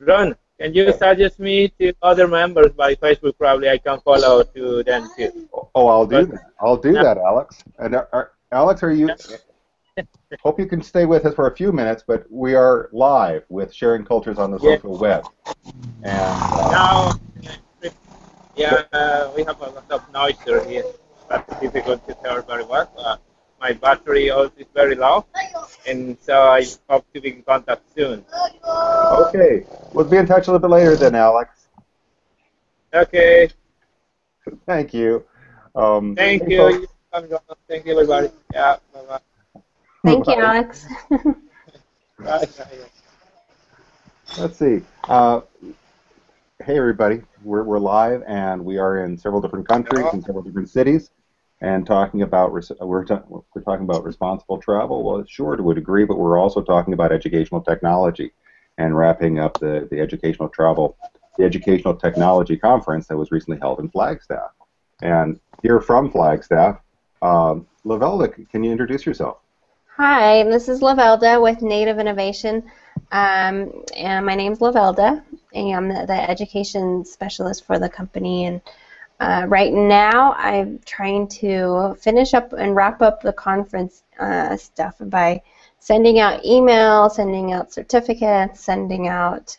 Ron, can you suggest me to other members by Facebook? Probably I can follow to them too. Oh, I'll do that. I'll do that, Alex. And Alex, are you? Hope you can stay with us for a few minutes, but we are live with Sharing Cultures on the Social Web. And now, yeah, we have a lot of noise here. That's difficult to hear very well. My battery also is very low, and so I hope to be in contact soon. Okay, we'll be in touch a little bit later then, Alex. Okay. Thank you. Thank you. Thank you, everybody. Yeah. Bye-bye. Thank you, Alex. Bye. Let's see. Hey, everybody. We're live, and we are in several different countries and several different cities, and talking about we're talking about responsible travel. Well, sure, to a degree, but we're also talking about educational technology, and wrapping up the educational technology conference that was recently held in Flagstaff. And here from Flagstaff, Lavelle, can you introduce yourself? Hi, this is Lavelle with Native Innovation, and my name's Lavelle. I'm the education specialist for the company, and right now I'm trying to finish up and wrap up the conference stuff by sending out emails, sending out certificates, sending out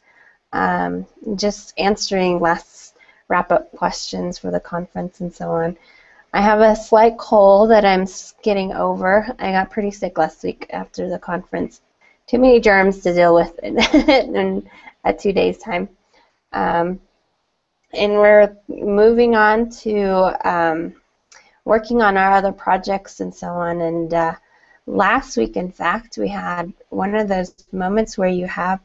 just answering last wrap-up questions for the conference and so on. I have a slight cold that I'm getting over. I got pretty sick last week after the conference. Too many germs to deal with in 2 days' time. And we're moving on to working on our other projects and so on. And last week, in fact, we had one of those moments where you have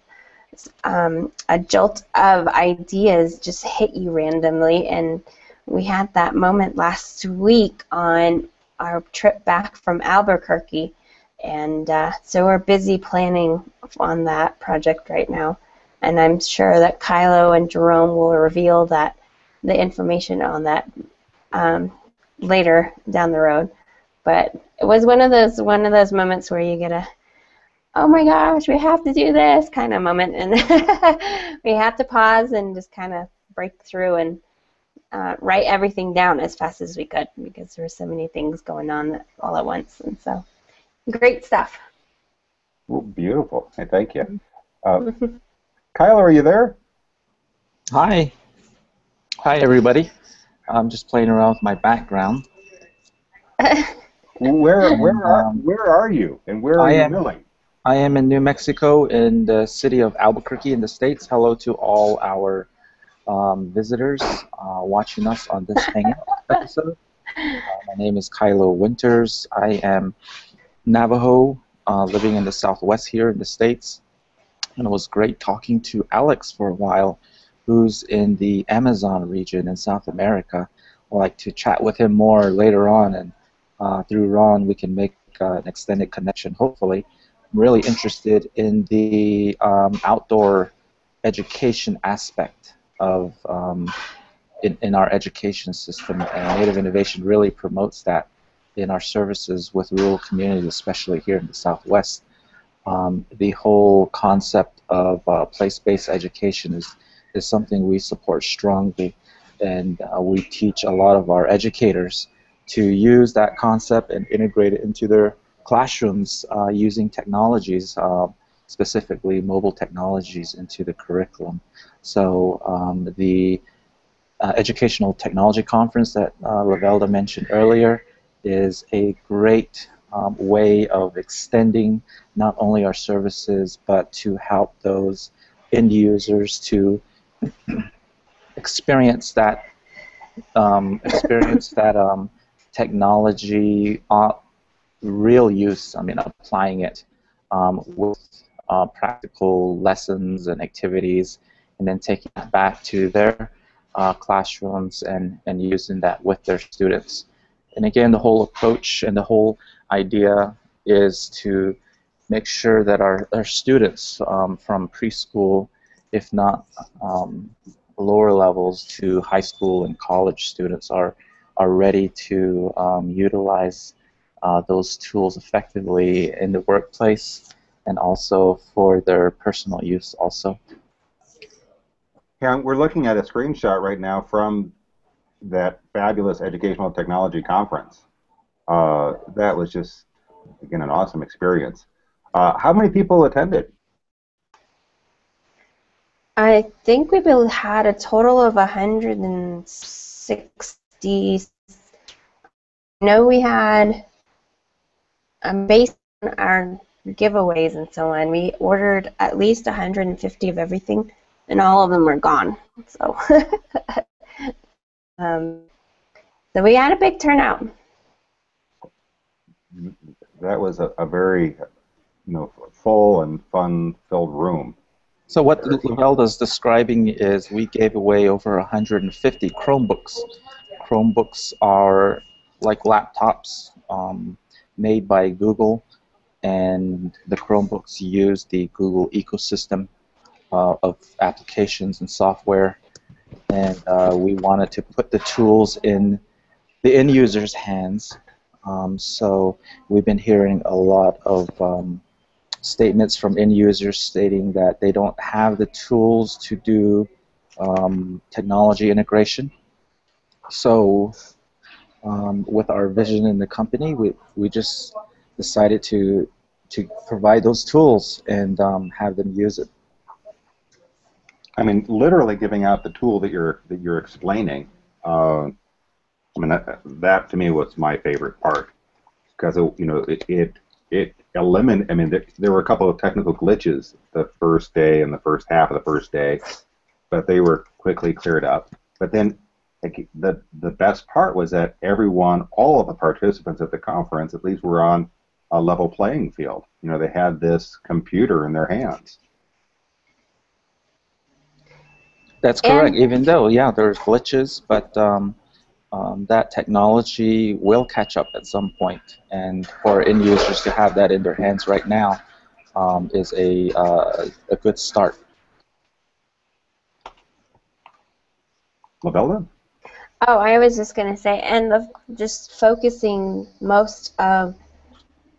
a jolt of ideas just hit you randomly, and we had that moment last week on our trip back from Albuquerque, and so we're busy planning on that project right now, and I'm sure that Kyla and Jerome will reveal the information on that later down the road. But it was one of those moments where you get a, oh my gosh, we have to do this kind of moment, and we have to pause and just kind of break through and write everything down as fast as we could, because there were so many things going on all at once, and so great stuff. Ooh, beautiful. Hey, thank you. Kyla, are you there? Hi. Hi, everybody. I'm just playing around with my background. Where are you, and where are you milling? I am in New Mexico, in the city of Albuquerque in the States. Hello to all our visitors watching us on this Hangout episode. My name is Kyla Winters. I am Navajo, living in the Southwest here in the States. And it was great talking to Alex for a while, who's in the Amazon region in South America. I'd like to chat with him more later on, and through Ron we can make an extended connection, hopefully. I'm really interested in the outdoor education aspect of in our education system, and Native Innovation really promotes that in our services with rural communities, especially here in the Southwest. The whole concept of place-based education is something we support strongly, and we teach a lot of our educators to use that concept and integrate it into their classrooms using technologies, specifically mobile technologies, into the curriculum. So the Educational Technology Conference that Lavelle mentioned earlier is a great way of extending not only our services, but to help those end users to experience that technology real use. I mean, applying it with practical lessons and activities, and then taking it back to their classrooms and using that with their students. And again, the whole approach and the whole idea is to make sure that our students from preschool, if not lower levels to high school and college students, are ready to utilize those tools effectively in the workplace and also for their personal use also. Yeah, we're looking at a screenshot right now from that fabulous educational technology conference. That was just, again, an awesome experience. How many people attended? I think we had a total of 160. I know we had, based on our giveaways and so on, we ordered at least 150 of everything, and all of them were gone. So, so we had a big turnout. That was a very, full and fun-filled room. So what Lavelle is describing is we gave away over 150 Chromebooks. Chromebooks are like laptops made by Google, and the Chromebooks use the Google ecosystem of applications and software. And we wanted to put the tools in the end user's hands. So we've been hearing a lot of statements from end users stating that they don't have the tools to do technology integration. So with our vision in the company, we just decided to provide those tools and have them use it. I mean, literally giving out the tool that you're explaining. I mean, that to me was my favorite part, because it eliminated. I mean, there were a couple of technical glitches the first day and the first half of the first day, but they were quickly cleared up. But then the best part was that all of the participants at the conference, at least, were on a level playing field. They had this computer in their hands. That's correct. Even though, yeah, there's glitches, but that technology will catch up at some point, and for end users to have that in their hands right now is a good start. Lavelle? Oh, I was just going to say, and just focusing most of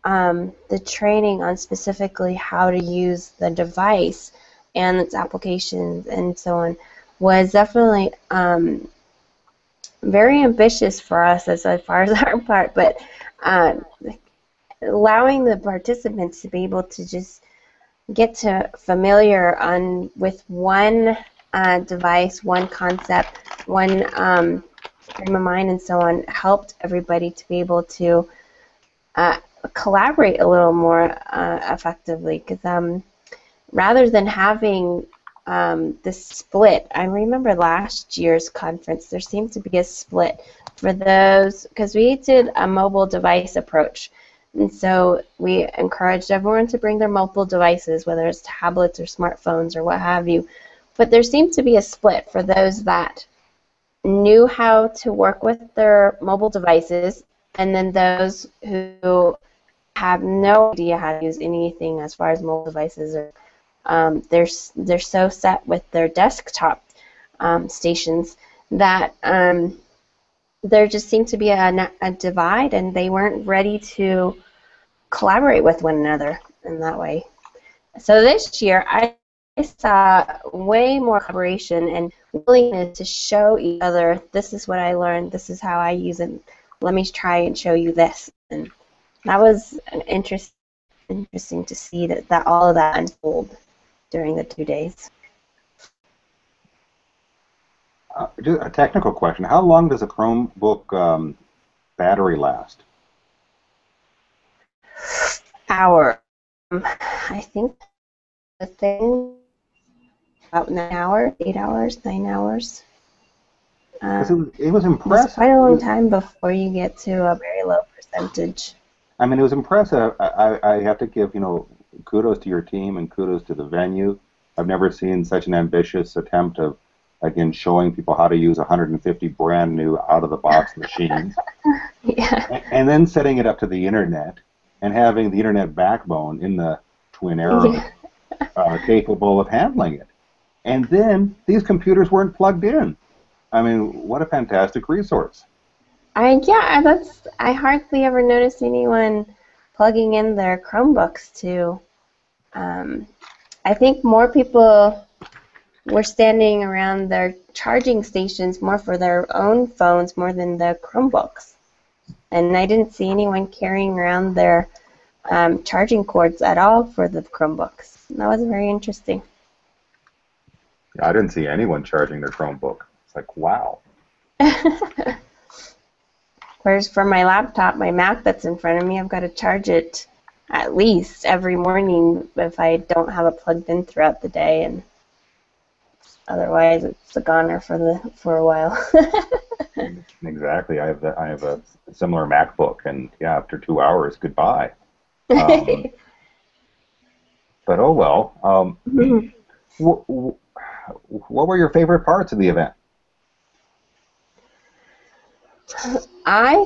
the training on specifically how to use the device and its applications and so on was definitely very ambitious for us as far as our part, but allowing the participants to be able to just get to familiar with one device, one concept, one frame of mind and so on helped everybody to be able to collaborate a little more effectively, because rather than having this split, I remember last year's conference, there seemed to be a split for those, because we did a mobile device approach. And so we encouraged everyone to bring their mobile devices, whether it's tablets or smartphones or what have you. But there seemed to be a split for those that knew how to work with their mobile devices, and then those who have no idea how to use anything as far as mobile devices, or they're so set with their desktop stations that there just seemed to be a divide, and they weren't ready to collaborate with one another in that way. So this year, I saw way more collaboration and willingness to show each other, this is what I learned, this is how I use it, let me try and show you this. And that was interesting to see that all of that unfold during the 2 days. Just a technical question. How long does a Chromebook battery last? Hour. I think the thing about 9 hours, 8 hours, 9 hours. It was impressive. It was quite a long time before you get to a very low percentage. I mean, it was impressive. I have to give, kudos to your team and kudos to the venue. I've never seen such an ambitious attempt of, again, showing people how to use 150 brand new out-of-the-box machines. Yeah. And then setting it up to the internet and having the internet backbone in the twin arrows capable of handling it. And then these computers weren't plugged in. I mean, what a fantastic resource. I hardly ever noticed anyone plugging in their Chromebooks to. I think more people were standing around their charging stations more for their own phones more than the Chromebooks. And I didn't see anyone carrying around their charging cords at all for the Chromebooks. That was very interesting. I didn't see anyone charging their Chromebook. It's like, wow. Whereas for my laptop, my Mac that's in front of me, I've got to charge it at least every morning if I don't have it plugged in throughout the day, and otherwise it's a goner for a while. Exactly. I have a similar MacBook, and yeah, after 2 hours, goodbye. But oh well. What were your favorite parts of the event? I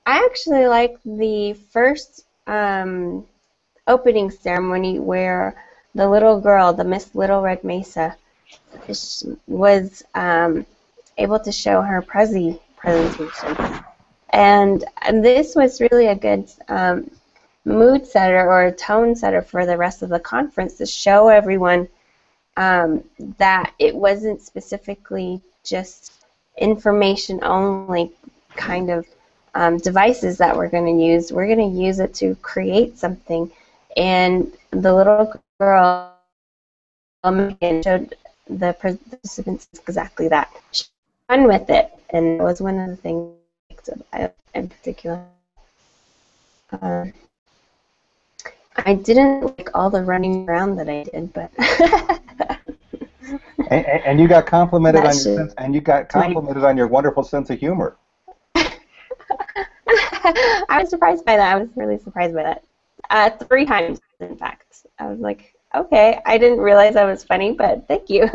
actually liked the first opening ceremony where the little girl, the Miss Little Red Mesa, was able to show her presentation. And this was really a good mood setter or a tone setter for the rest of the conference to show everyone that it wasn't specifically just information only kind of devices that we're going to use. We're going to use it to create something. And the little girl showed the participants exactly that. She had fun with it, and it was one of the things in particular. I didn't like all the running around that I did, but and you got complimented on your sense, and you got complimented on your wonderful sense of humor. I was surprised by that. I was really surprised by that. 3 times, in fact. I was like, okay, I didn't realize I was funny, but thank you.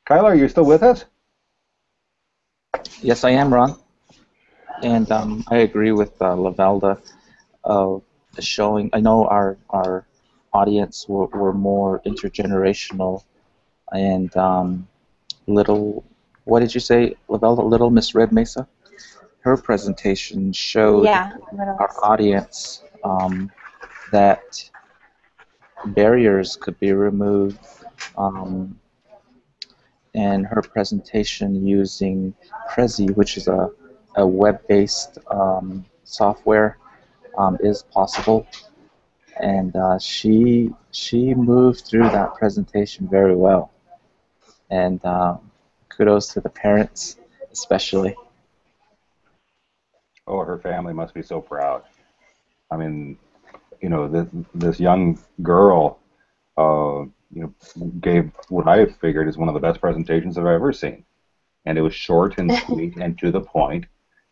Kyla, are you still with us? Yes, I am, Ron. And I agree with Lavelle showing. I know our audience were more intergenerational, and little. What did you say, Lavelle? Little Miss Red Mesa. Her presentation showed our audience that barriers could be removed, and her presentation using Prezi, which is a web-based software, is possible, and she moved through that presentation very well, and kudos to the parents especially. Oh, her family must be so proud. I mean, you know, this young girl, gave what I figured is one of the best presentations I've ever seen, and it was short and sweet and to the point.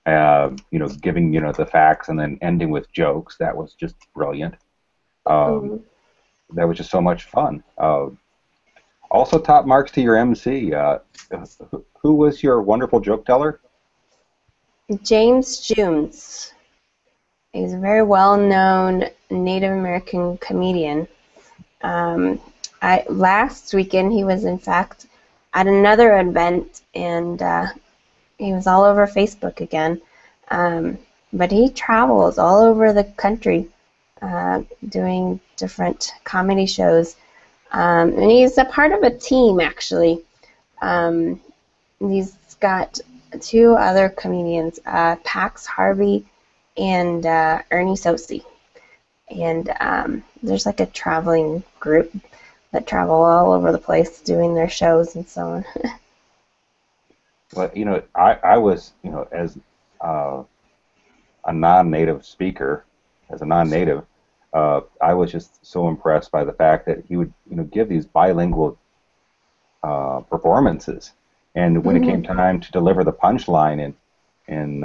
Giving the facts and then ending with jokes. That was just brilliant. That was just so much fun. Also, top marks to your MC. Who was your wonderful joke teller? James Jones. He's a very well-known Native American comedian. Last weekend he was in fact at another event, and he was all over Facebook again. But he travels all over the country doing different comedy shows. And he's a part of a team, actually. He's got 2 other comedians, Pax Harvey and Ernie Sosi. And there's like a traveling group that travel all over the place doing their shows and so on. Well, I was, as a non-native speaker, as a non-native, I was just so impressed by the fact that he would, give these bilingual performances, and when it came time to deliver the punchline in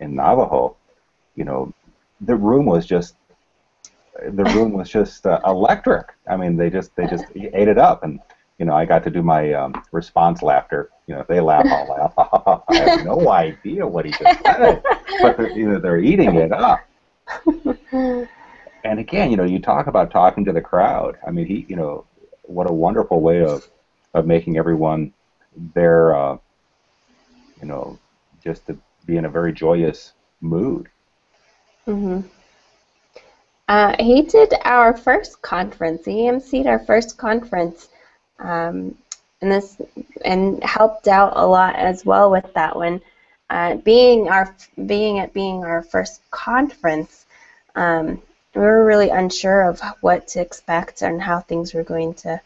Navajo, the room was just electric. I mean, they just ate it up, and I got to do my response laughter. If they laugh, I'll laugh. I have no idea what he just said, but they're eating it up. And again, you talk about talking to the crowd. I mean, what a wonderful way of making everyone there, just to be in a very joyous mood. He did our first conference. He emceed our first conference, and helped out a lot as well with that one. Being our first conference, we were really unsure of what to expect and how things were going to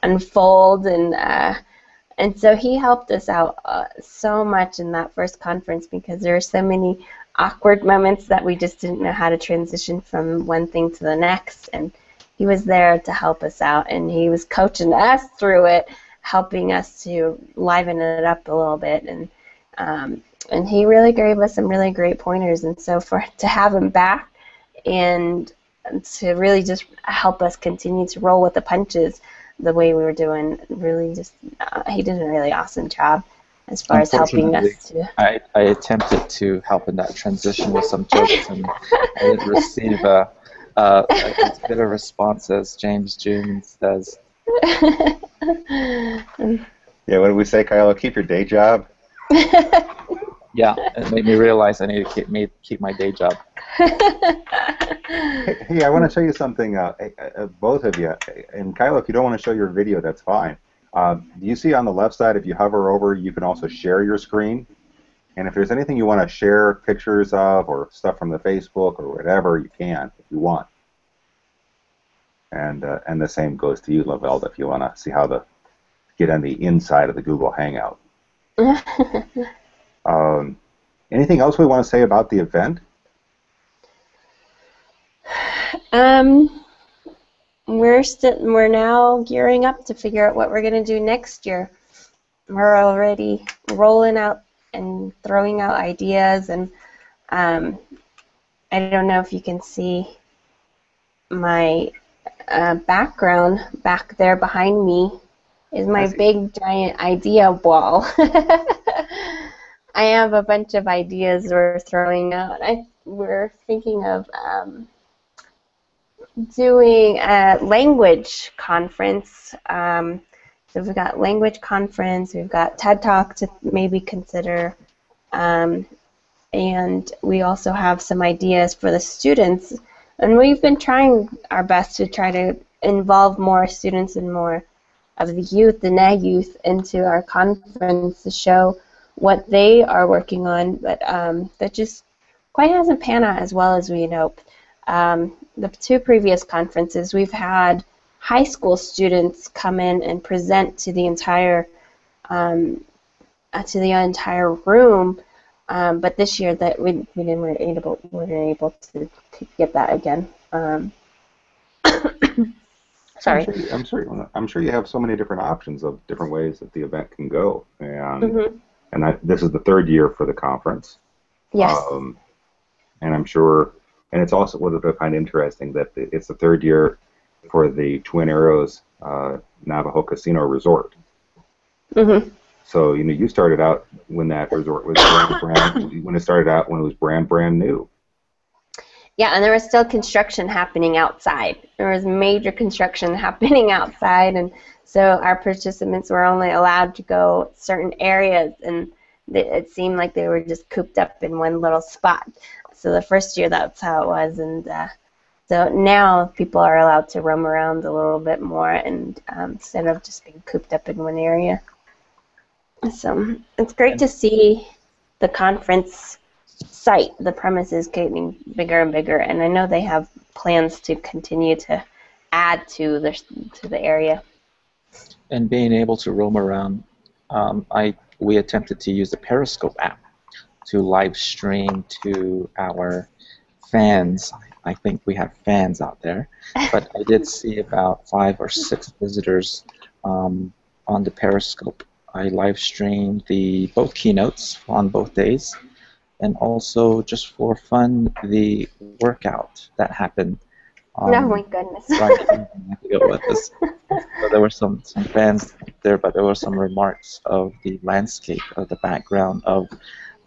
unfold, and so he helped us out so much in that first conference because there were so many awkward moments that we just didn't know how to transition from one thing to the next, and he was there to help us out, and he was coaching us through it, helping us to liven it up a little bit, and he really gave us some really great pointers, and so to have him back and to really just help us continue to roll with the punches the way we were doing, really just he did a really awesome job as far as helping us to. I attempted to help in that transition with some jokes, and I did receive a bit of response, as James June says. Yeah, what did we say, Kyla? Keep your day job? Yeah, it made me realize I need to keep my day job. Hey, I want to show you something, both of you. And Kyla, if you don't want to show your video, that's fine. Do you see on the left side, if you hover over, you can also share your screen? And if there's anything you want to share pictures of or stuff from the Facebook or whatever, you can if you want. And the same goes to you, Lavelle, if you want to see how to get on the inside of the Google Hangout. Anything else we want to say about the event? We're now gearing up to figure out what we're going to do next year. We're already rolling out and throwing out ideas, and I don't know if you can see my background back there behind me is my big giant idea wall. I have a bunch of ideas we're throwing out. We're thinking of doing a language conference. So we've got language conference, we've got TED Talk to maybe consider, and we also have some ideas for the students. And we've been trying our best to try to involve more students and more of the youth, the NA youth, into our conference to show what they are working on, but that just quite hasn't panned out as well as we had hoped. The two previous conferences, we've had high school students come in and present to the entire room, but this year that we weren't able to get that again. Sorry. I'm sure you have so many different options of different ways that the event can go, and this is the third year for the conference. Yes. And I'm sure, and it's also what I find interesting that it's the third year for the Twin Arrows Navajo Casino Resort. So you started out when that resort was when it started out when it was brand new. Yeah, and there was still construction happening outside. There was major construction happening outside, and so our participants were only allowed to go certain areas, and it seemed like they were just cooped up in one little spot. So the first year that's how it was, and so now people are allowed to roam around a little bit more, and instead of just being cooped up in one area. So it's great to see the conference site, the premises getting bigger and bigger, and I know they have plans to continue to add to the area. And being able to roam around, we attempted to use the Periscope app to live stream to our fans. I think we have fans out there, but I did see about 5 or 6 visitors on the Periscope. I live streamed both keynotes on both days, and also just for fun, the workout that happened. Oh my goodness. Right, I have to go with this. So there were some fans there, but there were some remarks of the landscape, of the background of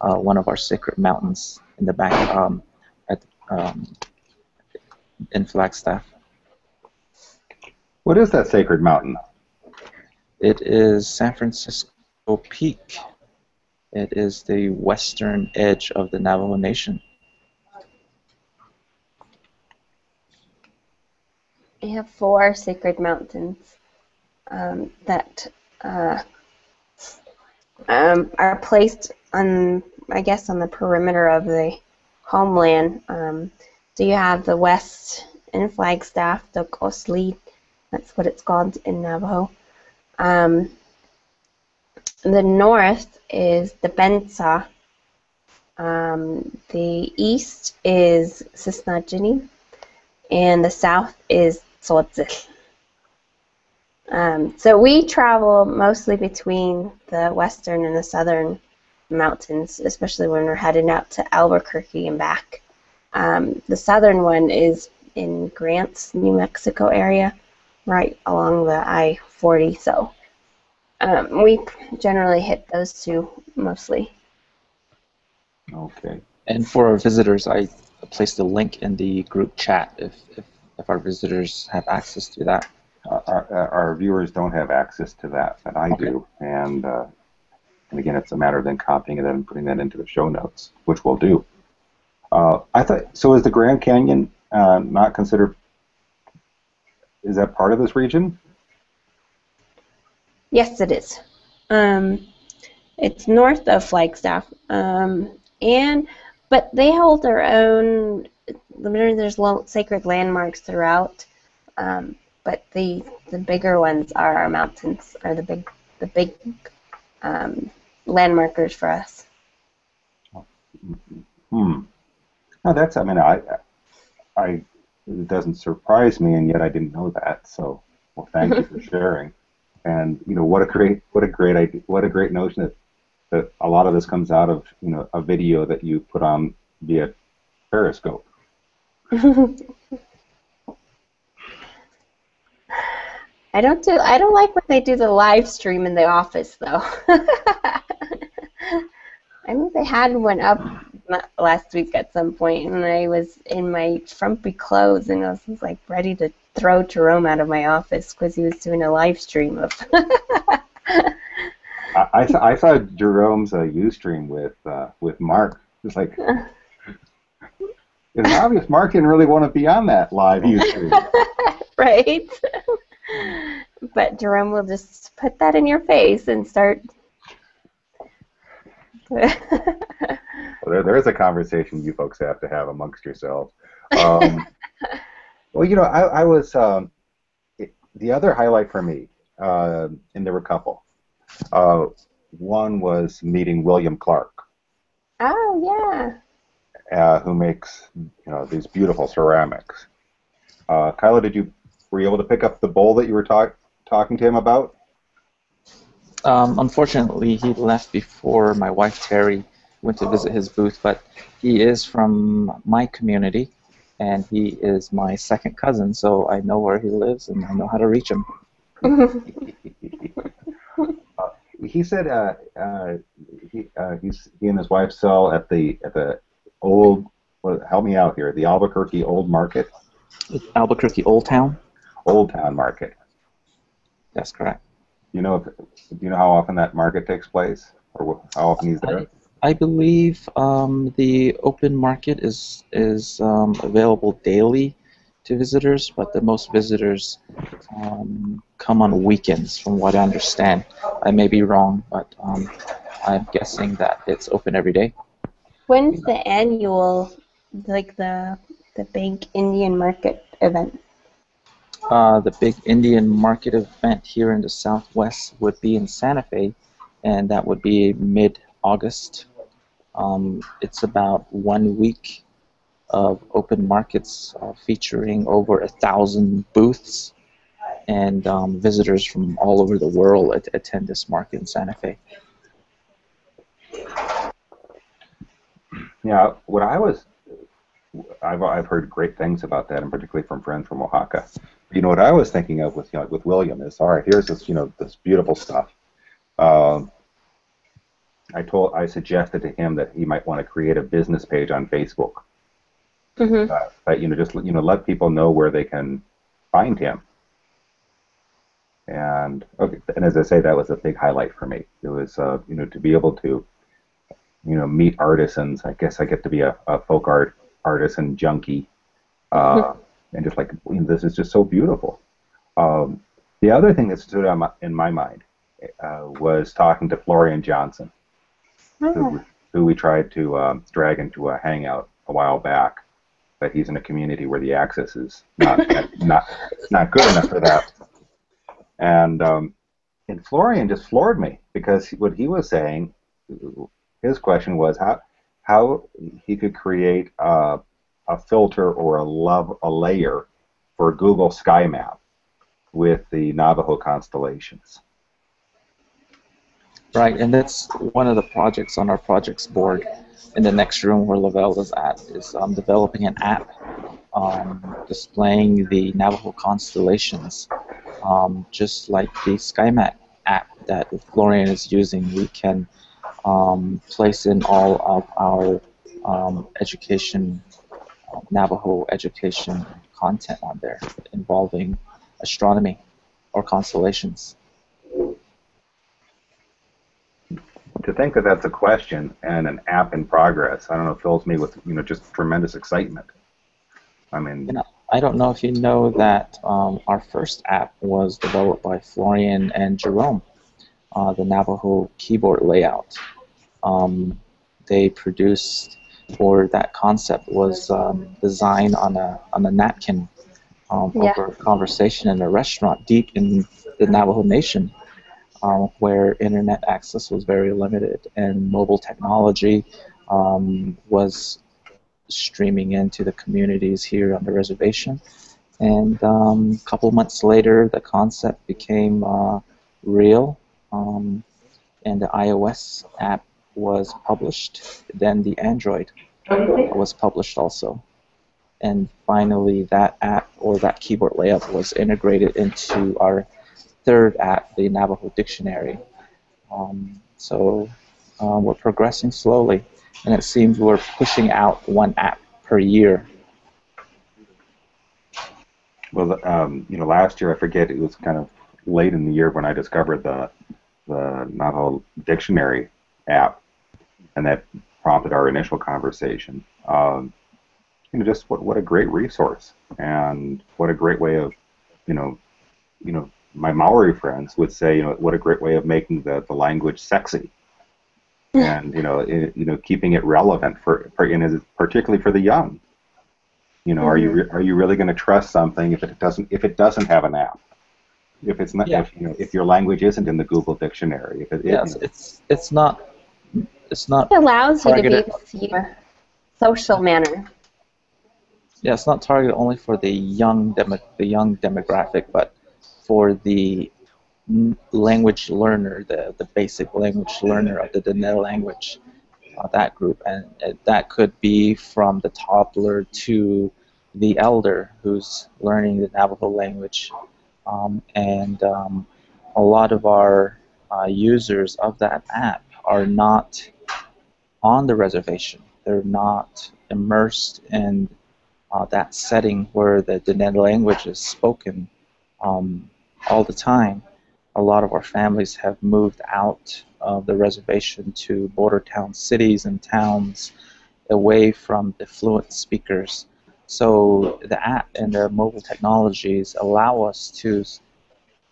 one of our sacred mountains in the back in Flagstaff. What is that sacred mountain? It is San Francisco Peak. It is the western edge of the Navajo Nation. We have 4 sacred mountains that are placed on, I guess, on the perimeter of the homeland. So you have the west in Flagstaff, the Cosli, that's what it's called in Navajo. The north is the Bensa. The east is Cisnagini, and the south is Tzotzil. So we travel mostly between the western and the southern mountains, especially when we're heading out to Albuquerque and back. The southern one is in Grants, New Mexico area, right along the I-40. So we generally hit those 2 mostly. Okay. And for our visitors, I placed a link in the group chat if our visitors have access to that. Our viewers don't have access to that, but I do. And again, it's a matter of then copying it and putting that into the show notes, which we'll do. I thought, so is the Grand Canyon not considered, is that part of this region? Yes, it is. It's north of Flagstaff, but they hold their own. There's sacred landmarks throughout, but the bigger ones are our mountains, are the big landmarkers for us. No, that's. I mean, it doesn't surprise me, and yet I didn't know that. So, well, thank you for sharing. And what a great idea, what a great notion that a lot of this comes out of a video that you put on via Periscope. I don't like when they do the live stream in the office though. I think they had one up last week at some point, and I was in my frumpy clothes, and I was like ready to throw Jerome out of my office because he was doing a live stream of. I saw Jerome's Ustream with Mark. It's like it's obvious Mark didn't really want to be on that live Ustream. Right. But Jerome will just put that in your face and start. Well, there is a conversation you folks have to have amongst yourselves. Well, I was the other highlight for me, and there were a couple. One was meeting William Clark. Oh yeah. Who makes these beautiful ceramics. Kyla, were you able to pick up the bowl that you were talking to him about? Unfortunately, he left before my wife Terry went to visit his booth, but he is from my community, and he is my second cousin, so I know where he lives and I know how to reach him. He said he and his wife sell at the old. Help me out here. The Albuquerque Old Market. Albuquerque Old Town. Old Town Market. That's correct. Do you know how often that market takes place, or how often he's there? I believe the open market is available daily to visitors, but the most visitors come on weekends, from what I understand. I may be wrong, but I'm guessing that it's open every day. When's the annual, like the big Indian market event? The big Indian market event here in the Southwest would be in Santa Fe, and that would be mid-August. It's about 1 week of open markets featuring over 1,000 booths, and visitors from all over the world attend this market in Santa Fe. Yeah, I've heard great things about that, and particularly from friends from Oaxaca. What I was thinking of with William is, all right, here's this this beautiful stuff. I suggested to him that he might want to create a business page on Facebook. Mm-hmm. That just let people know where they can find him. And as I say, that was a big highlight for me. It was to be able to meet artisans. I guess I get to be a folk art artisan junkie. and just like, this is just so beautiful. The other thing that stood out in my mind was talking to Florian Johnson, who we tried to drag into a hangout a while back, but he's in a community where the access is not good enough for that. And Florian just floored me, because what he was saying, his question was how he could create a filter or a layer for Google Sky Map with the Navajo constellations. Right, and that's one of the projects on our projects board in the next room where Lavelle is at, is developing an app displaying the Navajo constellations, just like the SkyMap app that Florian is using. We can place in all of our education, Navajo education content on there involving astronomy or constellations. To think that that's a question and an app in progress, I don't know, fills me with just tremendous excitement. I mean, I don't know if you know that our first app was developed by Florian and Jerome, the Navajo keyboard layout. They produced, or that concept was designed on a napkin over a conversation in a restaurant deep in the Navajo Nation, where internet access was very limited and mobile technology was streaming into the communities here on the reservation. And a couple months later, the concept became real, and the iOS app was published. Then the Android was published also. And finally, that app, or that keyboard layout, was integrated into our third app, the Navajo Dictionary. So we're progressing slowly, and it seems we're pushing out one app per year. Well, last year, I forget, it was kind of late in the year when I discovered the Navajo Dictionary app, and that prompted our initial conversation. Just what a great resource, and what a great way of, my Maori friends would say, what a great way of making the language sexy, and keeping it relevant particularly for the young. Are you really going to trust something if it doesn't have an app? If it's not, if your language isn't in the Google Dictionary, it's not. It allows you to be in a social manner. Yeah, it's not targeted only for the young demographic, but for the language learner, the basic language learner of the Diné language, that group, and that could be from the toddler to the elder who's learning the Navajo language, and a lot of our users of that app are not on the reservation. They're not immersed in that setting where the Diné language is spoken all the time. A lot of our families have moved out of the reservation to border town cities and towns away from the fluent speakers. So the app and the mobile technologies allow us to,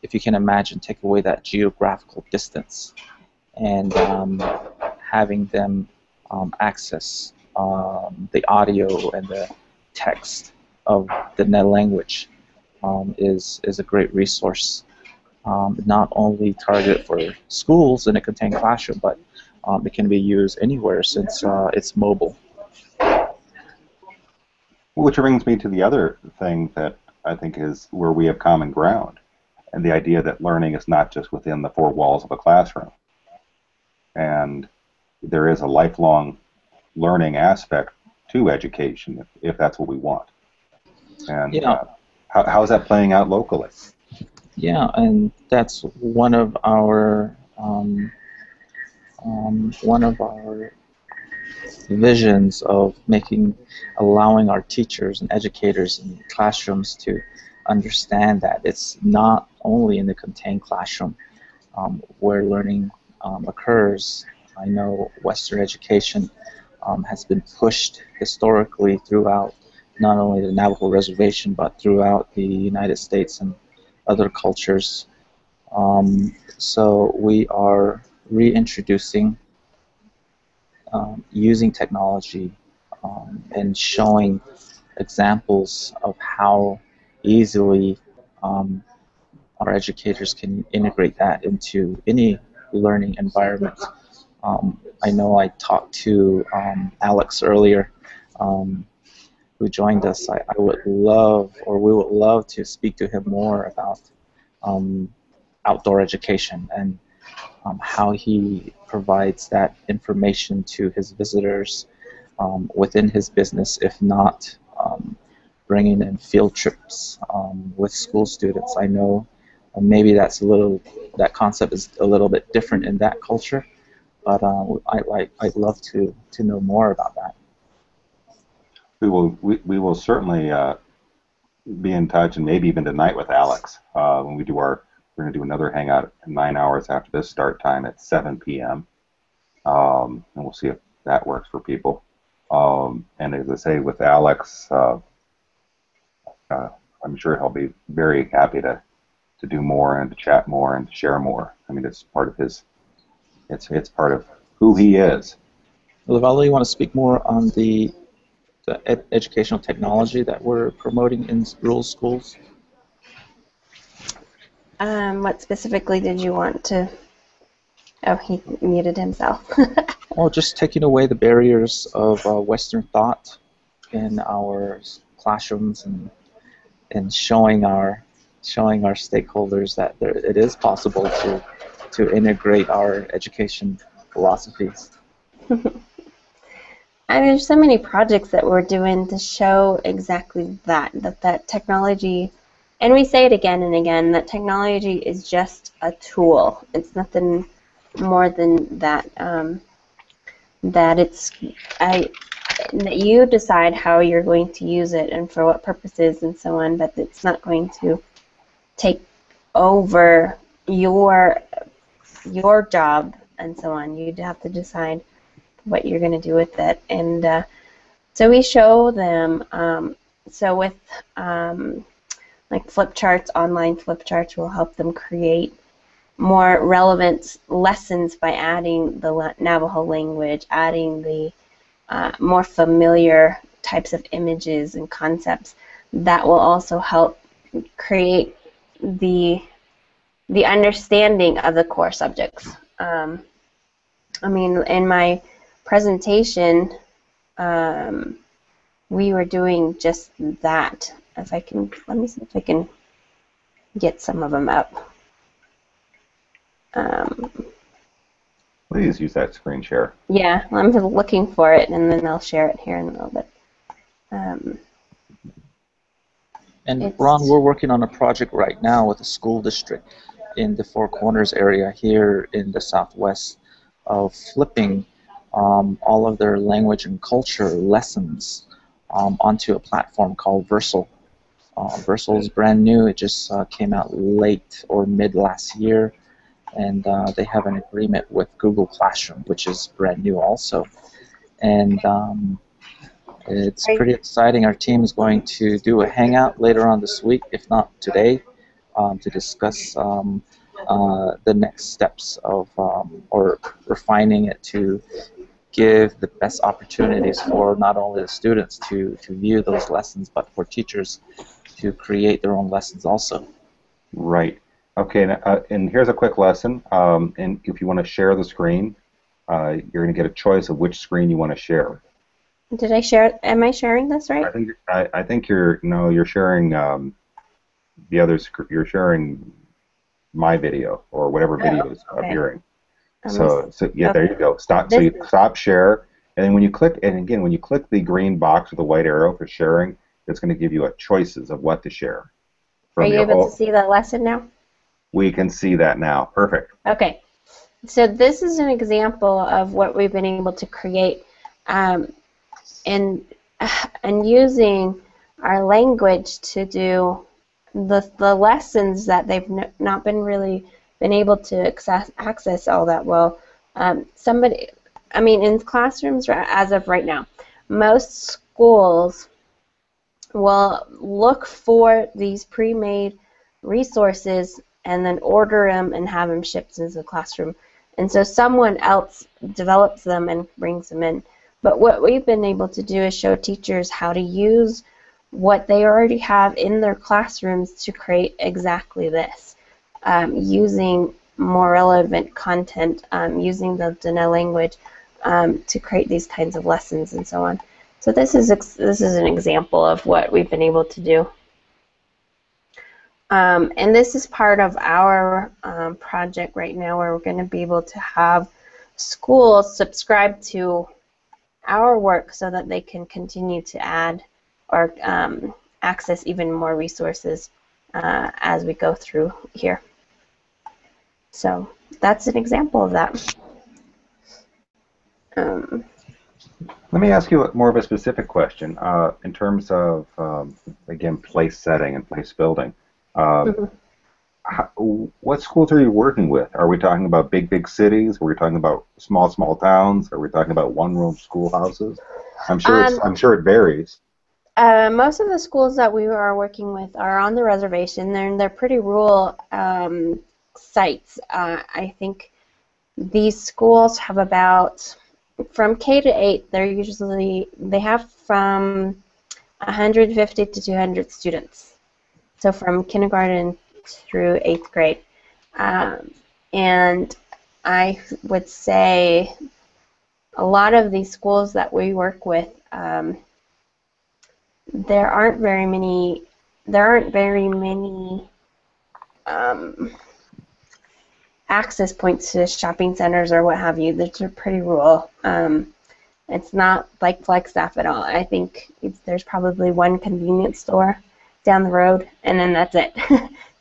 if you can imagine, take away that geographical distance, and having them access the audio and the text of the Diné language is a great resource. Not only targeted for schools in a contained classroom, but it can be used anywhere since it's mobile. Which brings me to the other thing that I think is where we have common ground, and the idea that learning is not just within the four walls of a classroom. And there is a lifelong learning aspect to education, if that's what we want. And how's that playing out locally? Yeah, and that's one of our visions of allowing our teachers and educators in classrooms to understand that it's not only in the contained classroom where learning occurs. I know Western education has been pushed historically throughout not only the Navajo reservation, but throughout the United States and other cultures. So we are reintroducing using technology and showing examples of how easily our educators can integrate that into any learning environment. I know I talked to Alex earlier, who joined us. I would love, or we would love to speak to him more about outdoor education and how he provides that information to his visitors within his business, if not bringing in field trips with school students. I know maybe that concept is a little bit different in that culture, but I'd love to know more about that. We will certainly be in touch, and maybe even tonight with Alex when we're going to do another hangout 9 hours after this start time at 7 p.m. And we'll see if that works for people. And as I say, with Alex, I'm sure he'll be very happy to do more and to chat more and to share more. I mean, it's part of his. It's part of who he is. Lavelle, you want to speak more on the educational technology that we're promoting in rural schools? What specifically did you want to... Oh, he muted himself. Well, just taking away the barriers of Western thought in our classrooms and showing our stakeholders that it is possible to integrate our education philosophies. And there's so many projects that we're doing to show exactly that technology, and we say it again and again, that technology is just a tool. It's nothing more than that. That you decide how you're going to use it and for what purposes and so on, but it's not going to take over your job and so on. You'd have to decide what you're going to do with it. And so we show them, so with like flip charts, online flip charts will help them create more relevant lessons by adding the Navajo language, adding the more familiar types of images and concepts that will also help create the understanding of the core subjects. I mean, in my presentation, we were doing just that. If I can, let me see if I can get some of them up. Please use that screen share. Yeah, I'm looking for it, and then I'll share it here in a little bit. And Ron, we're working on a project right now with a school district in the Four Corners area here in the Southwest of flipping all of their language and culture lessons onto a platform called Versal. Versal is brand new. It just came out late or mid last year, and they have an agreement with Google Classroom, which is brand new also. And it's pretty exciting. Our team is going to do a hangout later on this week, if not today, to discuss the next steps of or refining it to give the best opportunities for not only the students to view those lessons, but for teachers to create their own lessons also. Right. Okay, and here's a quick lesson. And if you want to share the screen, you're going to get a choice of which screen you want to share. Did I share? Am I sharing this right? I think you're sharing the others. You're sharing my video or whatever video is appearing. So yeah, there you go. Stop. So you stop share, and then when you click, and again when you click the green box with the white arrow for sharing, it's going to give you choices of what to share. Are you able to see the lesson now? We can see that now. Perfect. Okay. So this is an example of what we've been able to create, and using our language to do the lessons that they've not been really been able to access all that well. I mean, in classrooms as of right now, most schools will look for these pre-made resources and then order them and have them shipped into the classroom. And so someone else develops them and brings them in. But what we've been able to do is show teachers how to use what they already have in their classrooms to create exactly this, using more relevant content, using the Dene language to create these kinds of lessons and so on. So this is an example of what we've been able to do. And this is part of our project right now, where we're going to be able to have schools subscribe to our work so that they can continue to add or access even more resources as we go through here. So that's an example of that. Let me ask you more of a specific question in terms of, again, place setting and place building. What schools are you working with? Are we talking about big cities? Are we talking about small towns? Are we talking about one-room schoolhouses? I'm sure it varies. Most of the schools that we are working with are on the reservation. They're pretty rural sites. I think these schools have about, from K to 8, they have from 150 to 200 students. So from kindergarten through 8th grade. And I would say a lot of these schools that we work with, there aren't very many access points to shopping centers or what have you. They're pretty rural. It's not like Flagstaff at all. I think there's probably one convenience store down the road, and then that's it.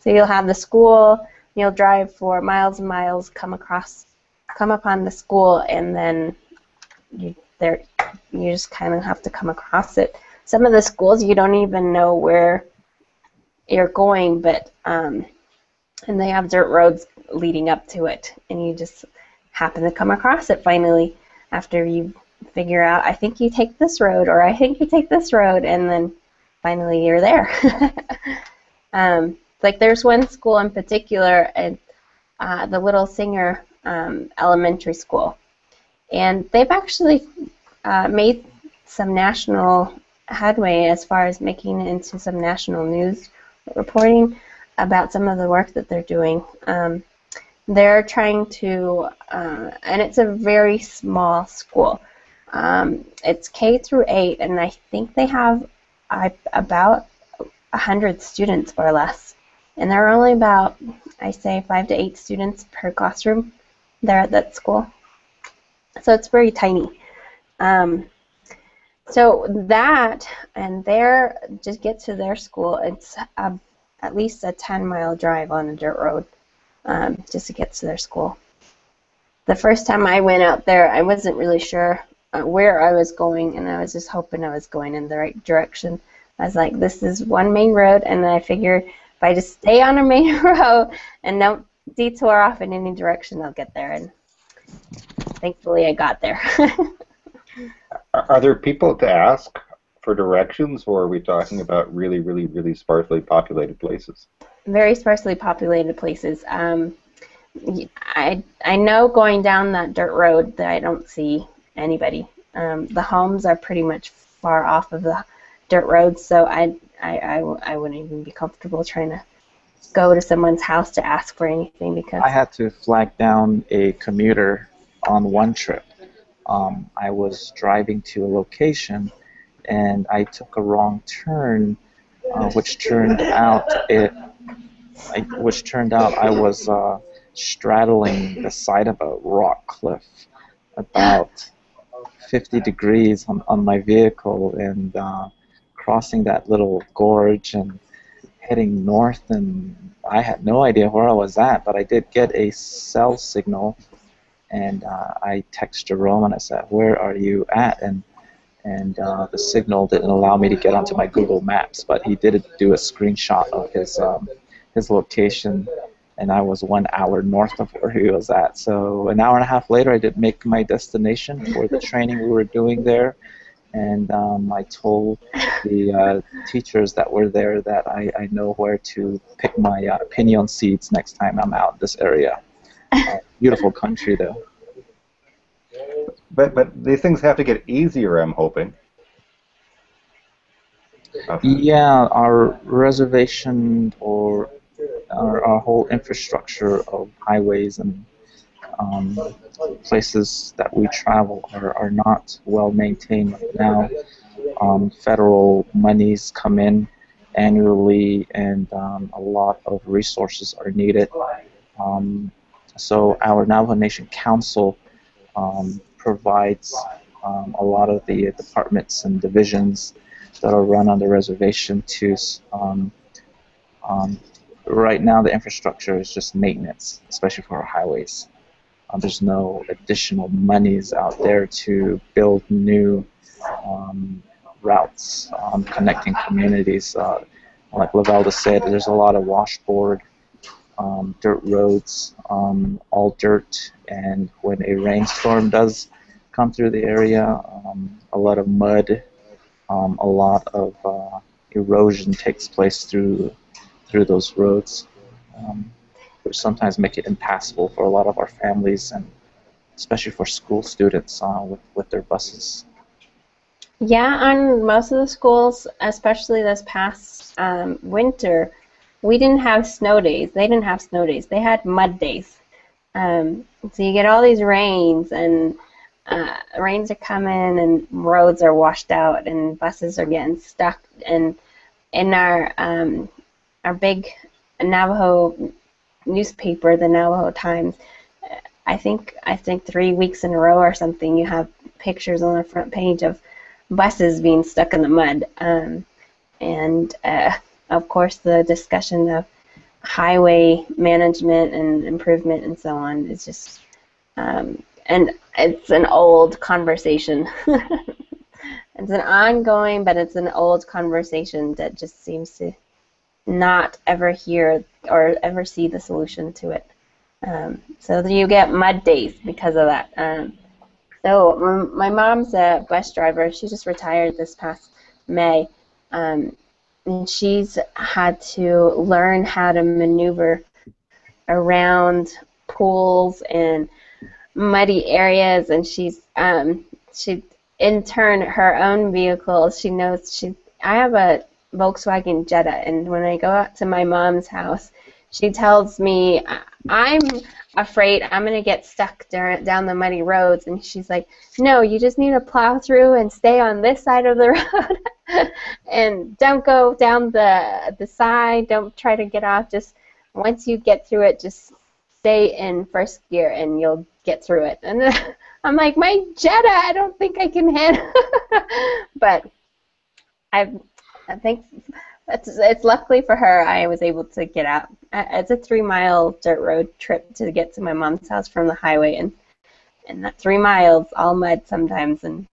So you'll have the school, you'll drive for miles and miles, come upon the school, and then you just kind of have to come across it. Some of the schools you don't even know where you're going, but and they have dirt roads leading up to it, and you just happen to come across it finally after you figure out, I think you take this road, or I think you take this road, and then finally you're there. Like there's one school in particular, and the Little Singer Elementary School, and they've actually made some national headway as far as making it into some national news reporting about some of the work that they're doing. They're trying to, and it's a very small school. It's K through 8, and I think they have about 100 students or less. And there are only about, I say, 5 to 8 students per classroom there at that school. So it's very tiny. So that, and there, just get to their school, it's at least a 10-mile drive on a dirt road just to get to their school. The first time I went out there, I wasn't really sure where I was going, and I was just hoping I was going in the right direction. I was like, this is one main road, and then I figured if I just stay on a main road and don't detour off in any direction, I'll get there. And thankfully, I got there. Are there people to ask for directions, or are we talking about really sparsely populated places? Very sparsely populated places. I know going down that dirt road that I don't see anybody. The homes are pretty much far off of the dirt road, so I wouldn't even be comfortable trying to go to someone's house to ask for anything, because I had to flag down a commuter on one trip. I was driving to a location, and I took a wrong turn, which turned out I was straddling the side of a rock cliff, about 50 degrees on my vehicle, and crossing that little gorge and heading north, and I had no idea where I was at, but I did get a cell signal, and I texted Jerome and I said, "Where are you at?" And the signal didn't allow me to get onto my Google Maps, but he did do a screenshot of his location, and I was 1 hour north of where he was at. So an hour and a half later, I did make my destination for the training we were doing there, and I told the teachers that were there that I know where to pick my pinon seeds next time I'm out in this area. Beautiful country, though. But these things have to get easier, I'm hoping. Yeah, our reservation or our whole infrastructure of highways and places that we travel are not well maintained right now. Federal monies come in annually, and a lot of resources are needed. So our Navajo Nation Council provides a lot of the departments and divisions that are run on the reservation to. Right now, the infrastructure is just maintenance, especially for our highways. There's no additional monies out there to build new routes connecting communities. Like Lavelle said, there's a lot of washboard, dirt roads, all dirt, and when a rainstorm does come through the area, a lot of mud, a lot of erosion takes place through those roads, which sometimes make it impassable for a lot of our families, and especially for school students with their buses. Yeah, on most of the schools, especially this past winter, we didn't have snow days. They didn't have snow days. They had mud days. So you get all these rains, and rains are coming, and roads are washed out, and buses are getting stuck. And in our big Navajo newspaper, the Navajo Times, I think 3 weeks in a row or something, you have pictures on the front page of buses being stuck in the mud, and of course the discussion of highway management and improvement and so on is just and it's an old conversation. It's an ongoing, but it's an old conversation that just seems to not ever hear or ever see the solution to it. So you get mud days because of that. So my mom's a bus driver. She just retired this past May, and she's had to learn how to maneuver around pools and muddy areas. And she in turn her own vehicles. She knows I have a Volkswagen Jetta, and when I go out to my mom's house, she tells me I'm afraid I'm going to get stuck down the muddy roads, and she's like, no, you just need to plow through and stay on this side of the road and don't go down the side, don't try to get off, just once you get through it, just stay in first gear and you'll get through it. And I'm like, my Jetta, I don't think I can handle but I think it's luckily for her I was able to get out. It's a 3-mile dirt road trip to get to my mom's house from the highway, and that 3 miles, all mud sometimes, and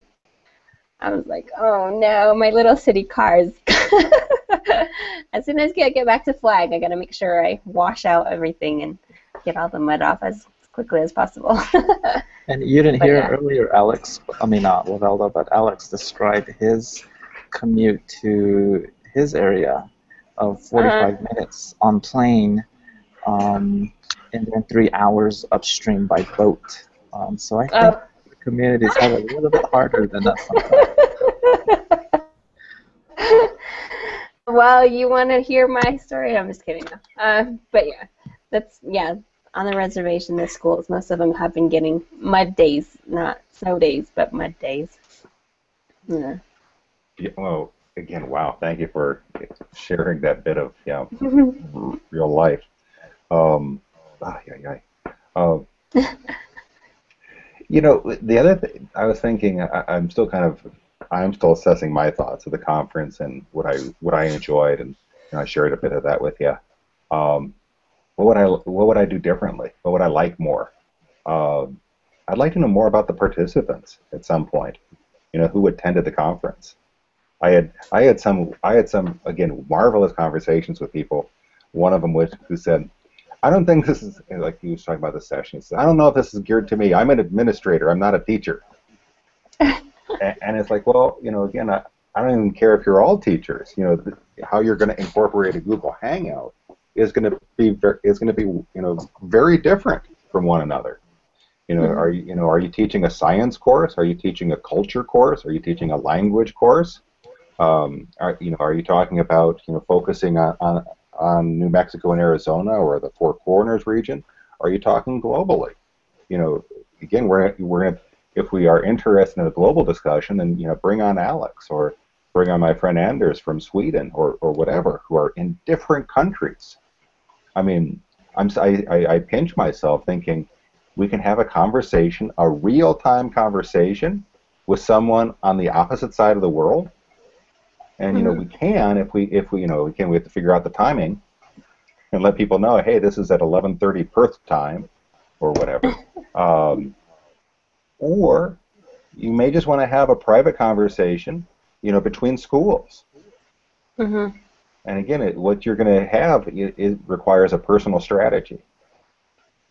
I was like, oh no, my little city cars. As soon as I get back to Flag, I gotta make sure I wash out everything and get all the mud off as quickly as possible. And you didn't hear earlier, Alex, Lavelda, but Alex described his commute to his area of 45 minutes on plane, and then 3 hours upstream by boat. So I think the communities have it a little bit harder than that sometimes. Well, you want to hear my story? I'm just kidding. But yeah, on the reservation, the schools, most of them have been getting mud days, not snow days, but mud days. Yeah. Well, again, wow, thank you for sharing that bit of real life. The other thing I was thinking, I'm still assessing my thoughts of the conference and what I enjoyed, and I shared a bit of that with you. What would I do differently? What would I like more? I'd like to know more about the participants at some point. Who attended the conference. I had some again marvelous conversations with people. One of them who said, I don't think this is, like he was talking about the session. He said, I don't know if this is geared to me. I'm an administrator. I'm not a teacher. And it's like, well, again, I don't even care if you're all teachers. How you're going to incorporate a Google Hangout is going to be very different from one another. Are you teaching a science course? Are you teaching a culture course? Are you teaching a language course? Are you talking about focusing on New Mexico and Arizona or the Four Corners region? Are you talking globally? Again, if we are interested in a global discussion, then bring on Alex or bring on my friend Anders from Sweden or whatever, who are in different countries. I mean, I pinch myself thinking we can have a conversation, a real-time conversation with someone on the opposite side of the world, and we can if we we have to figure out the timing and let people know, hey, this is at 11:30 Perth time or whatever. Or you may just want to have a private conversation, between schools. And again, what you're going to have it requires a personal strategy.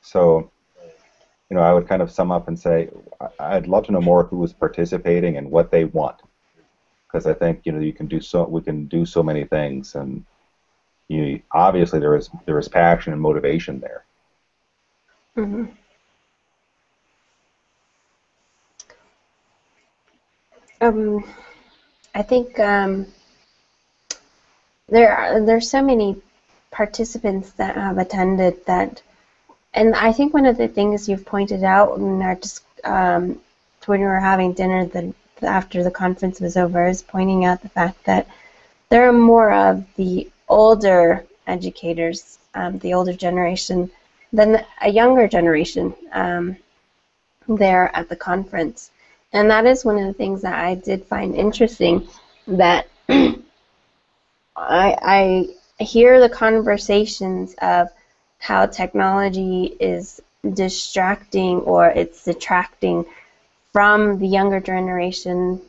So, I would kind of sum up and say, I'd love to know more who is participating and what they want, because I think we can do so many things, and obviously there is passion and motivation there. I think there's so many participants that have attended that, and I think one of the things you've pointed out in our when we were having dinner after the conference was over is pointing out the fact that there are more of the older educators, the older generation, than a younger generation there at the conference. And that is one of the things that I did find interesting, that I hear the conversations of how technology is distracting or it's detracting from the younger generation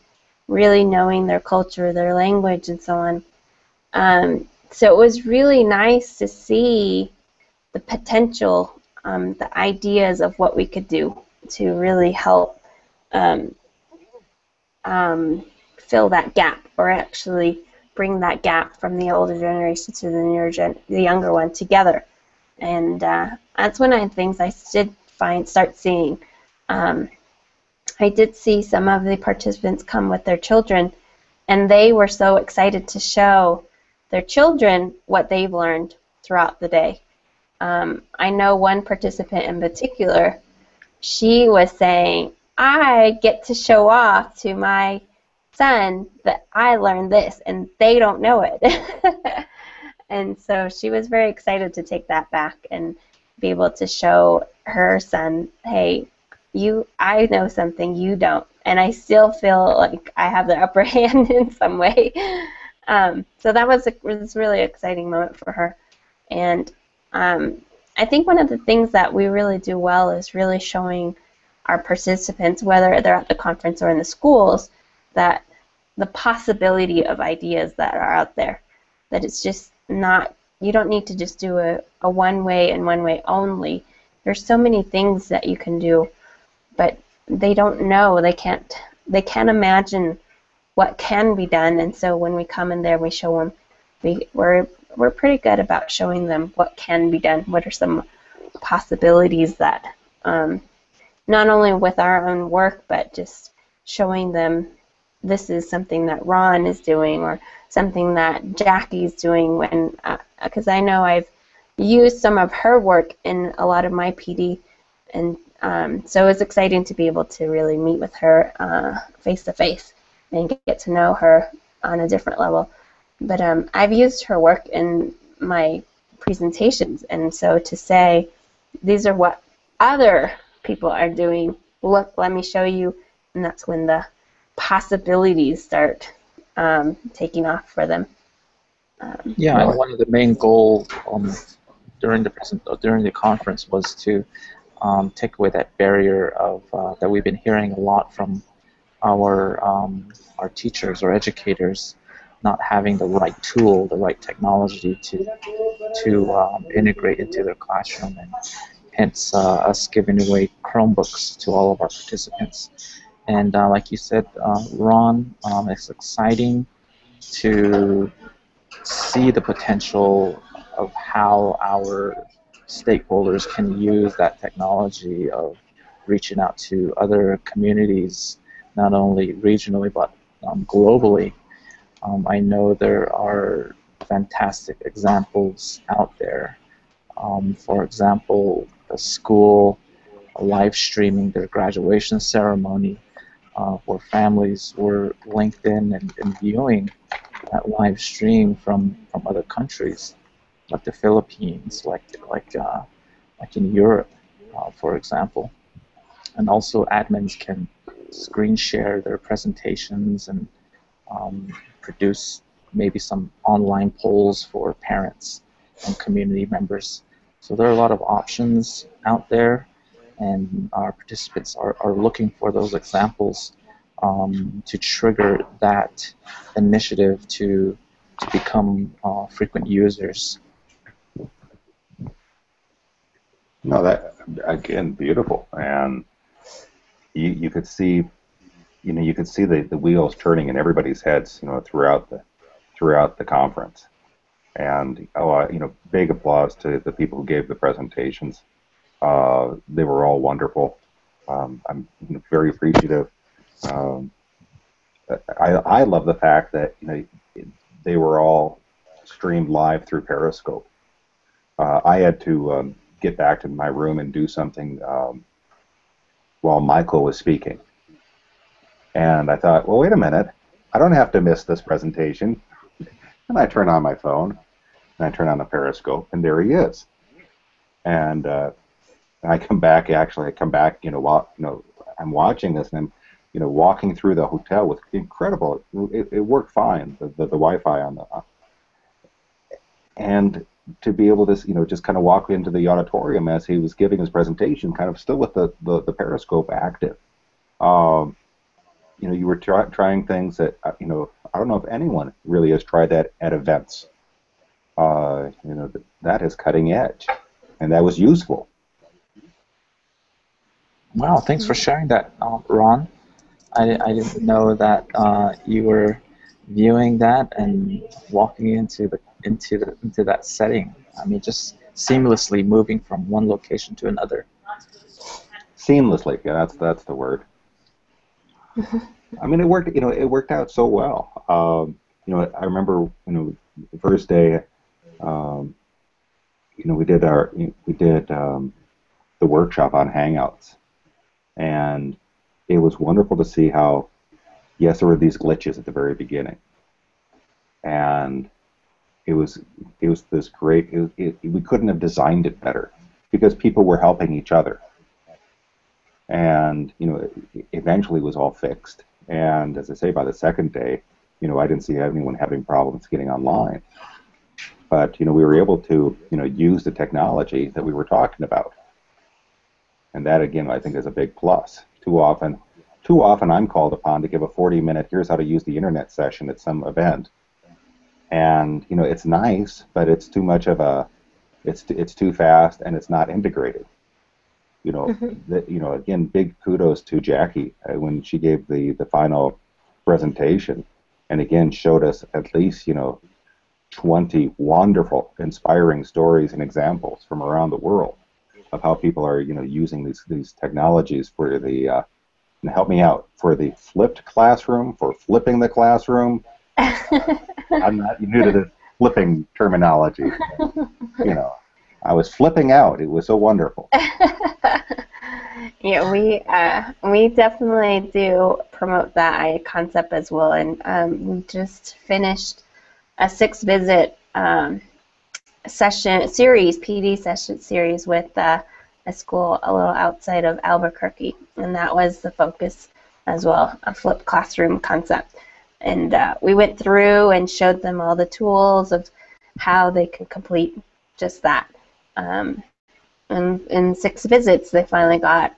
really knowing their culture, their language, and so on. So it was really nice to see the potential, the ideas of what we could do to really help fill that gap, or actually bring that gap from the older generation to the younger one together. And that's one of the things I did start seeing. I did see some of the participants come with their children, and they were so excited to show their children what they've learned throughout the day. I know one participant in particular, she was saying, I get to show off to my son that I learned this, and they don't know it. And so she was very excited to take that back and be able to show her son, hey, I know something you don't, and I still feel like I have the upper hand in some way. So that was a really exciting moment for her. And I think one of the things that we really do well is really showing our participants, whether they're at the conference or in the schools, that the possibility of ideas that are out there, that it's just not, you don't need to just do a one way and one way only. There's so many things that you can do, but they don't know, they can't imagine what can be done. And so when we come in there, we show them, we're pretty good about showing them what can be done, what are some possibilities that, not only with our own work, but just showing them this is something that Ron is doing or something that Jackie's doing, because I know I've used some of her work in a lot of my PD, and so it's exciting to be able to really meet with her face to face and get to know her on a different level. But I've used her work in my presentations, and so to say these are what other people are doing, look, let me show you, and that's when the possibilities start taking off for them. Yeah, and one of the main goals during the conference was to take away that barrier of that we've been hearing a lot from our teachers or educators, not having the right tool, the right technology to integrate into their classroom, and hence us giving away Chromebooks to all of our participants. And like you said, Ron, it's exciting to see the potential of how our stakeholders can use that technology of reaching out to other communities, not only regionally but globally. I know there are fantastic examples out there. For example, a school live streaming their graduation ceremony, where families were linked in and viewing that live stream from other countries, like the Philippines, like in Europe, for example. And also admins can screen share their presentations and produce maybe some online polls for parents and community members. So there are a lot of options out there, and our participants are looking for those examples to trigger that initiative to become frequent users. No, that again, beautiful, and you could see, you could see the wheels turning in everybody's heads, throughout the conference, and big applause to the people who gave the presentations. They were all wonderful. I'm very appreciative. I love the fact that they were all streamed live through Periscope. I had to get back to my room and do something while Michael was speaking, and I thought, well, wait a minute, I don't have to miss this presentation. And I turn on my phone and I turn on the Periscope, and there he is. And I come back. While I'm watching this, and I'm walking through the hotel with incredible. It worked fine. The Wi-Fi on the and to be able to just kind of walk into the auditorium as he was giving his presentation, kind of still with the Periscope active. You were trying things that I don't know if anyone really has tried that at events. That is cutting edge, and that was useful. Wow, thanks for sharing that, Ron. I didn't know that you were viewing that and walking into that setting. I mean, just seamlessly moving from one location to another. Seamlessly, yeah, that's the word. I mean, it worked. It worked out so well. I remember, the first day, we did the workshop on Hangouts, and it was wonderful to see how, yes, there were these glitches at the very beginning, and it was this great. We couldn't have designed it better because people were helping each other, and eventually it was all fixed. And as I say, by the second day, I didn't see anyone having problems getting online. But we were able to use the technology that we were talking about, and that again I think is a big plus. Too often I'm called upon to give a 40-minute here's how to use the internet session at some event, and it's nice, but it's too much of a it's too fast and it's not integrated. Again, big kudos to Jackie when she gave the final presentation, and again showed us at least 20 wonderful, inspiring stories and examples from around the world of how people are using these technologies for the help me out, for the flipped classroom, for flipping the classroom. I'm not new to the flipping terminology. I was flipping out. It was so wonderful. Yeah, we definitely do promote that concept as well, and we just finished a 6-visit session series, PD session series with a school a little outside of Albuquerque, and that was the focus as well, a flipped classroom concept. And we went through and showed them all the tools of how they can complete just that. And in 6 visits, they finally got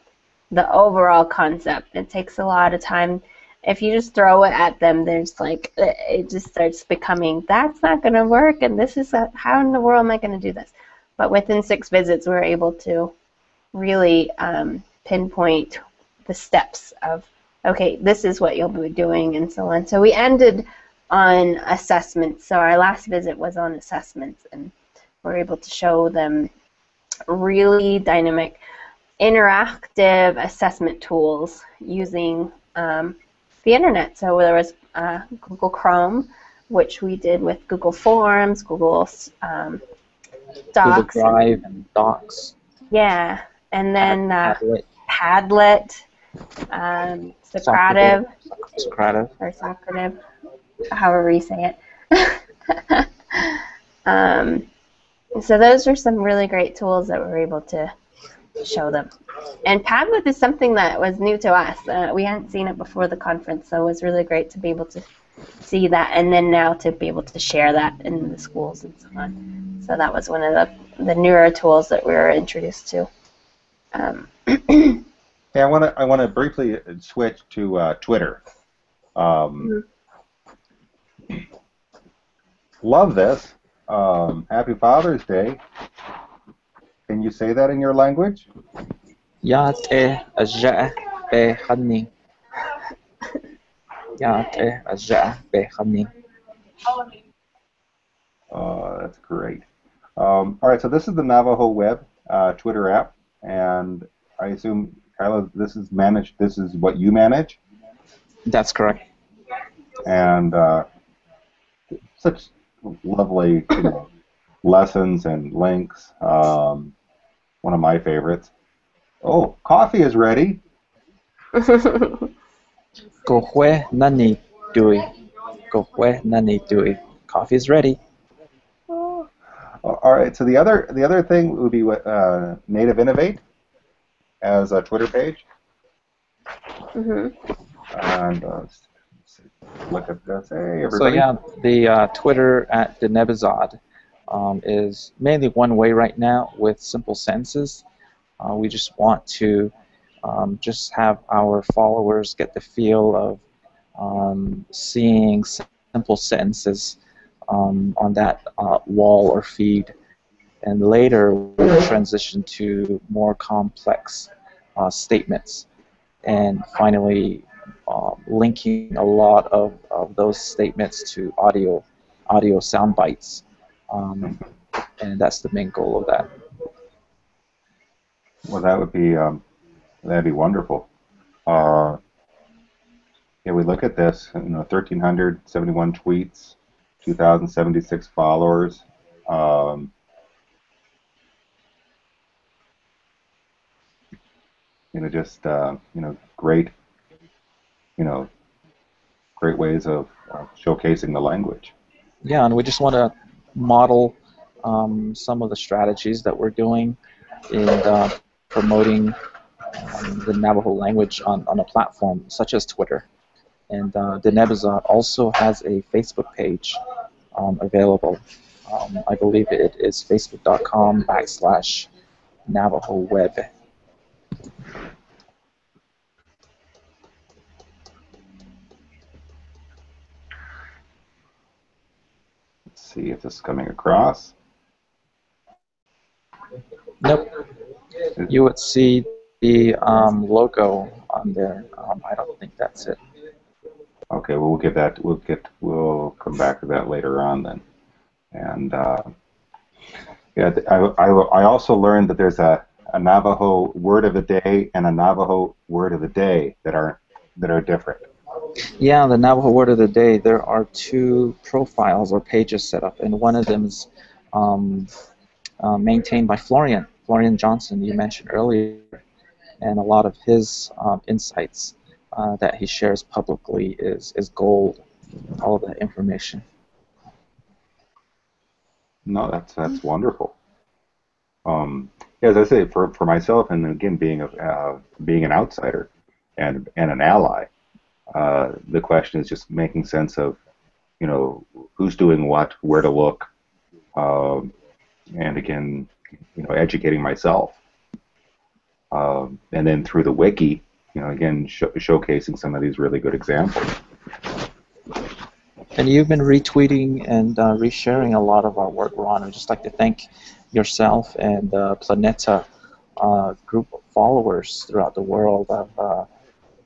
the overall concept. It takes a lot of time. If you just throw it at them, there's it just starts becoming, that's not going to work, and this is how in the world am I going to do this? But within 6 visits, we're able to really pinpoint the steps of okay, this is what you'll be doing, and so on. So we ended on assessments. So our last visit was on assessments, and we're able to show them really dynamic, interactive assessment tools using the internet. So there was Google Chrome, which we did with Google Forms, Google Docs. Google Drive and Docs. Yeah, and then Padlet, Socrative, or Socrative, however you say it. So those are some really great tools that we're able to show them. And Padlet is something that was new to us. We hadn't seen it before the conference, so it was really great to be able to see that, and then now to be able to share that in the schools and so on. So that was one of the newer tools that we were introduced to. Yeah, I want to briefly switch to Twitter. Love this. Happy Father's Day. Can you say that in your language? Ya te aja be hadni. Ya te aja be hadni. That's great. All right, so this is the Navajo Web Twitter app, and I assume, Kyla, this is managed. This is what you manage. That's correct. And such lovely lessons and links. One of my favorites. Oh, coffee is ready. Kohwe nani dui. Kohwe nani dui. Coffee is ready. All right. So the other thing would be what Native Innovate as a Twitter page. And look at this. Hey, everybody. So yeah, the Twitter at the Nebazad is mainly one way right now with simple sentences. We just want to just have our followers get the feel of seeing simple sentences on that wall or feed, and later we'll transition to more complex statements, and finally linking a lot of those statements to audio sound bites, and that's the main goal of that. Well, that'd be wonderful. Yeah, we look at this. 1,371 tweets, 2,076 followers. Great. Great ways of showcasing the language. Yeah, and we just want to model some of the strategies that we're doing in promoting the Navajo language on a platform such as Twitter. And the Nebazad also has a Facebook page available. I believe it is facebook.com/Navajo Web. Let's see if this is coming across. Nope. You would see the logo on there. I don't think that's it. Okay, well, we'll come back to that later on then. And yeah, I also learned that there's a Navajo word of the day and a Navajo word of the day that are different. Yeah, the Navajo word of the day. There are two profiles or pages set up, and one of them is maintained by Florian Johnson, you mentioned earlier, and a lot of his insights that he shares publicly is gold. All of that information. No, that's wonderful. As I say, for myself, and again being an outsider and an ally, the question is just making sense of who's doing what, where to look, and again educating myself, and then through the wiki, again showcasing some of these really good examples. And you've been retweeting and resharing a lot of our work, Ron. I'd just like to thank yourself and Planeta group of followers throughout the world of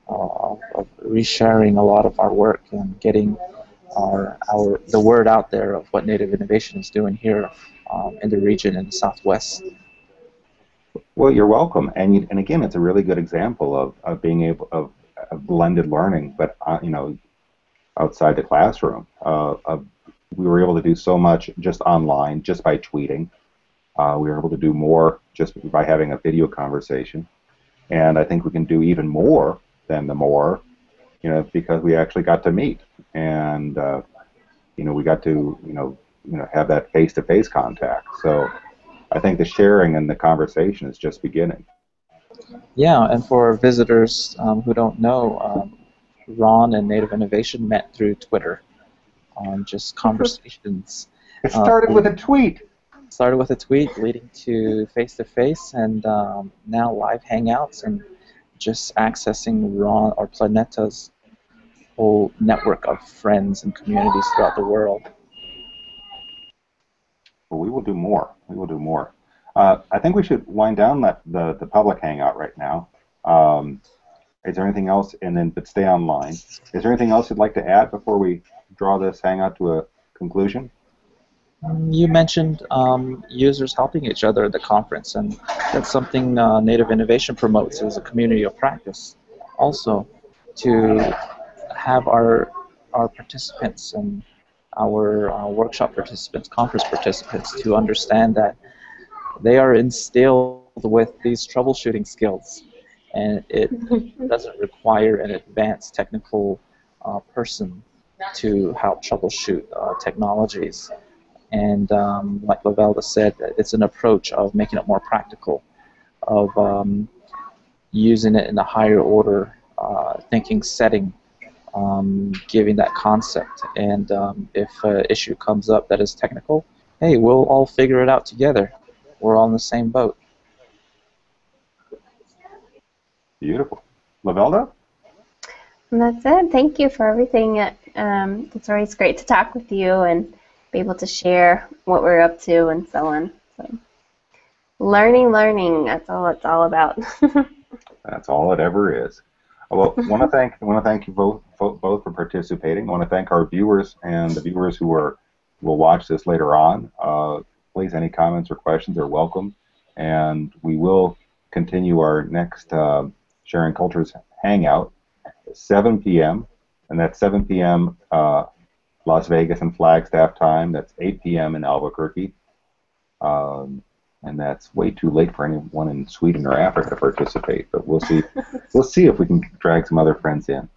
of resharing a lot of our work and getting the word out there of what Native Innovation is doing here in the region in the Southwest. Well, you're welcome, and again, it's a really good example of being able of blended learning, but you know, outside the classroom. We were able to do so much just online, just by tweeting. We were able to do more just by having a video conversation, and I think we can do even more than the more, you know, because we actually got to meet, and you know, we got to have that face-to-face contact. So I think the sharing and the conversation is just beginning. Yeah, and for visitors who don't know, Ron and Native Innovation met through Twitter on just conversations. It started with a tweet. Started with a tweet leading to face-to-face, and now live hangouts, and just accessing Ron or Planeta's whole network of friends and communities throughout the world. Well, we will do more. We will do more. I think we should wind down the public hangout right now. Is there anything else? And then, but stay online. Is there anything else you'd like to add before we draw this hangout to a conclusion? You mentioned users helping each other at the conference, and that's something Native Innovation promotes as a community of practice. Also, to have our participants and our workshop participants, conference participants, to understand that they are instilled with these troubleshooting skills, and it doesn't require an advanced technical person to help troubleshoot technologies. And like Lavelle said, it's an approach of making it more practical, of using it in a higher order thinking setting, giving that concept. And if an issue comes up that is technical, hey, we'll all figure it out together. We're all in the same boat. Beautiful. Lavelle? That's it. Thank you for everything. It's always great to talk with you and be able to share what we're up to and so on. So, learning. That's all it's all about. That's all it ever is. Well, I want to thank you both for participating. I want to thank our viewers and the viewers who will watch this later on. Please, any comments or questions are welcome, and we will continue our next Sharing Cultures Hangout at 7 p.m. and that's 7 p.m. Las Vegas and Flagstaff time. That's 8 p.m. in Albuquerque, and that's way too late for anyone in Sweden or Africa to participate. But we'll see. We'll see if we can drag some other friends in.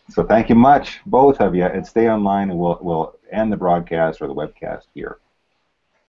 So thank you much, both of you, and stay online, and we'll end the broadcast or the webcast here.